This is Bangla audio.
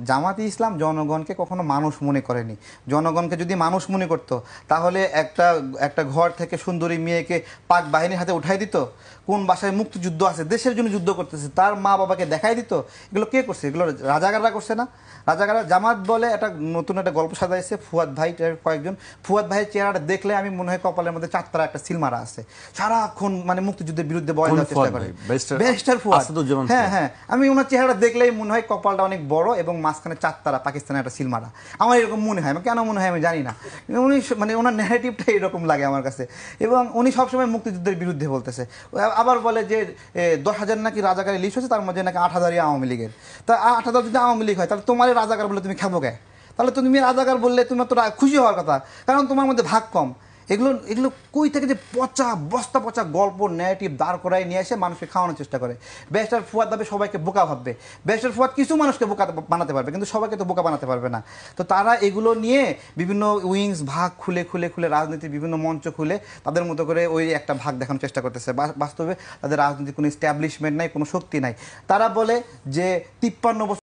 জামাতে ইসলাম জনগণকে কখনো মানুষ মনে করেনি। জনগণকে যদি মানুষ মনে করতো তাহলে একটা একটা ঘর থেকে সুন্দরী মেয়েকে পাক বাহিনীর হাতে উঠাই দিত। কোন বাসায় মুক্তিযুদ্ধ আছে, দেশের জন্য যুদ্ধ করতেছে, তার মা বাবাকে দেখাই দিত। এগুলো কে করছে? এগুলো রাজাকাররা করছে না? রাজাকাররা জামাত বলে একটা নতুন একটা গল্প সাজাইছে ফুয়াদ ভাই কয়েকজন। ফুয়াদ ভাইয়ের চেহারাটা দেখলে আমি মনে হয় কপালের মধ্যে চারতারা একটা সিলমারা আছে, সারাক্ষণ মানে মুক্তিযুদ্ধের বিরুদ্ধে বয়ান দেওয়ার চেষ্টা করে। ব্যারিস্টার ফুয়াদ, হ্যাঁ হ্যাঁ, আমি ওনার চেহারাটা দেখলেই মনে হয় কপালটা অনেক বড় এবং মাঝখানে চারতারা পাকিস্তানের একটা সিলমারা। আমার এরকম মনে হয়, কেন মনে হয় আমি জানি না। উনি মানে ওনার ন্যারেটিভটা এরকম লাগে আমার কাছে। এবং উনি সবসময় মুক্তিযুদ্ধের বিরুদ্ধে বলতেছে। আবার বলে যে 10,000 নাকি রাজাকারী লিস্ট হচ্ছে, তার মধ্যে নাকি 8,000ই আওয়ামী লীগের। তা 8,000 যদি আওয়ামী লীগ হয় তাহলে তোমার রাজাকার বলে তুমি খাবো কে? তাহলে তুমি রাজাকার বললে তুমি তো খুশি হওয়ার কথা, কারণ তোমার মধ্যে ভাগ কম। এগুলো এগুলো কই থেকে যে পচা বস্তা পচা গল্প ন্যারেটিভ দাঁড় করায় নিয়ে এসে মানুষকে খাওয়ানোর চেষ্টা করে। ব্যারিস্টার ফুয়াদ ভাবে সবাইকে বোকা ভাববে। ব্যারিস্টার ফুয়াদ কিছু মানুষকে বোকা বানাতে পারবে, কিন্তু সবাইকে তো বোকা বানাতে পারবে না। তো তারা এগুলো নিয়ে বিভিন্ন উইংস ভাগ খুলে খুলে খুলে রাজনীতির বিভিন্ন মঞ্চ খুলে তাদের মতো করে ওই একটা ভাগ দেখানোর চেষ্টা করতেছে। বাস্তবে তাদের রাজনীতির কোনো এস্টাবলিশমেন্ট নাই, কোনো শক্তি নাই। তারা বলে যে 53 বছর